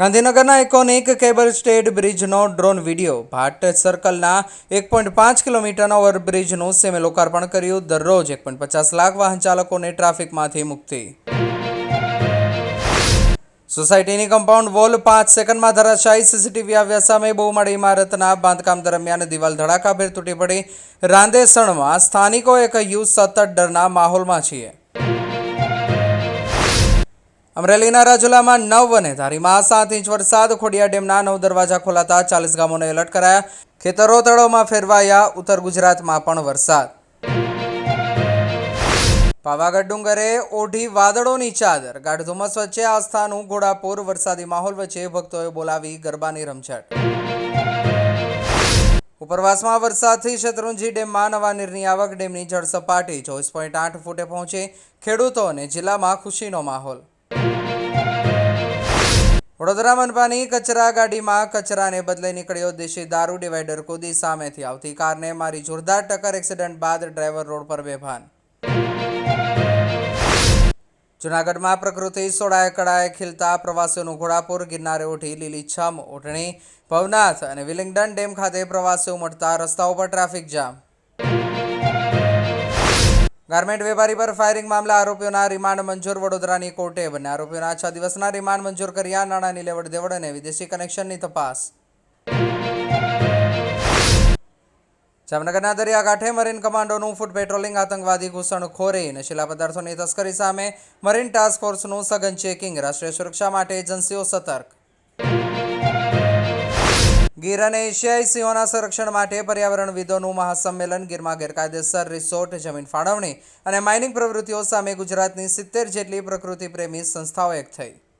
ગાંધીનગરના ઇકોનિક cable stayed બ્રિજનો drone video ભાટ સર્કલના 1.5 કિલોમીટરના ઓવરબ્રિજનું સીમે લોકાર્પણ કર્યું। દરરોજ 1.50 લાખ વાહન ચાલકોને ટ્રાફિકમાંથી મુક્તિ। સોસાયટીની કમ્પાઉન્ડ વોલ 5 સેકન્ડમાં ધરાશાયી। સીસીટીવી આવ્યા સામે બહુમાળી ઇમારતના બાંધકામ દરમિયાન દિવાલ ધડાકાભેર તૂટી પડી। રાંદેસણમાં સ્થાનિકોએ કહ્યું, સતત ડરના માહોલમાં છીએ। અમરેલીના રાજુલામાં 9 અને ધારીમાં 7 ઇંચ વરસાદ। ખોડિયાર ડેમના 9 દરવાજા ખોલાતા 40 ગામોને એલર્ટ કરાયા। ખેતરો તળાવમાં ફેરવાયા। ઉત્તર ગુજરાતમાં પણ વરસાદ। પાવાગઢ ડુંગરે ઓઢી વાદળોની ચાદર। ગાઢ ધુમ્મસ વચ્ચે આસ્થાનું ઘોડાપુર। વરસાદી માહોલ વચ્ચે ભક્તોએ બોલાવી ગરબાની રમઝટ। ઉપરવાસમાં વરસાદથી શેત્રુંજી ડેમમાં નવા નીરની આવક। ડેમની જળસપાટી 24.8 ફૂટે પહોંચી। ખેડૂતો અને જિલ્લામાં ખુશીનો માહોલ। વડોદરા મનપાની કચરા ગાડીમાં કચરાને બદલે નીકળ્યો દેશી દારૂ। ડિવાઈડર કૂદી સામેથી આવતી કારને મારી જોરદાર ટક્કર। એક્સિડન્ટ બાદ ડ્રાઈવર રોડ પર બેભાન। જૂનાગઢમાં પ્રકૃતિ સોળાએ કળાએ ખીલતા પ્રવાસીઓનું ઘોડાપુર। ગિરનારે ઓઢી લીલીછમ ઓઢણી। ભવનાથ અને વિલિંગડન ડેમ ખાતે પ્રવાસીઓ ઉમટતા રસ્તાઓ પર ટ્રાફિક જામ। ગાર્મેન્ટ વેપારી પર ફાયરિંગ મામલે આરોપીઓના રિમાન્ડ મંજૂર। વડોદરાની કોર્ટે બંને આરોપીઓના 6 દિવસના રિમાન્ડ મંજૂર કર્યા। નાણાંની લેવડ દેવડ અને વિદેશી કનેક્શનની તપાસ। જામનગરના દરિયાકાંઠે મરીન કમાન્ડોનું ફૂટ પેટ્રોલિંગ। આતંકવાદી ઘૂસણખોરી નશીલા પદાર્થોની તસ્કરી સામે મરીન ટાસ્ક ફોર્સનું સઘન ચેકિંગ। રાષ્ટ્રીય સુરક્ષા માટે એજન્સીઓ સતર્ક। ગીર અને એશિયાઈ સિંહોના સંરક્ષણ માટે પર્યાવરણવિદોનું મહાસંમેલન। ગીરમાં ગેરકાયદેસર રિસોર્ટ, જમીન ફાળવણી અને માઇનિંગ પ્રવૃત્તિઓ સામે ગુજરાતની 70 જેટલી પ્રકૃતિ પ્રેમી સંસ્થાઓ એક થઈ।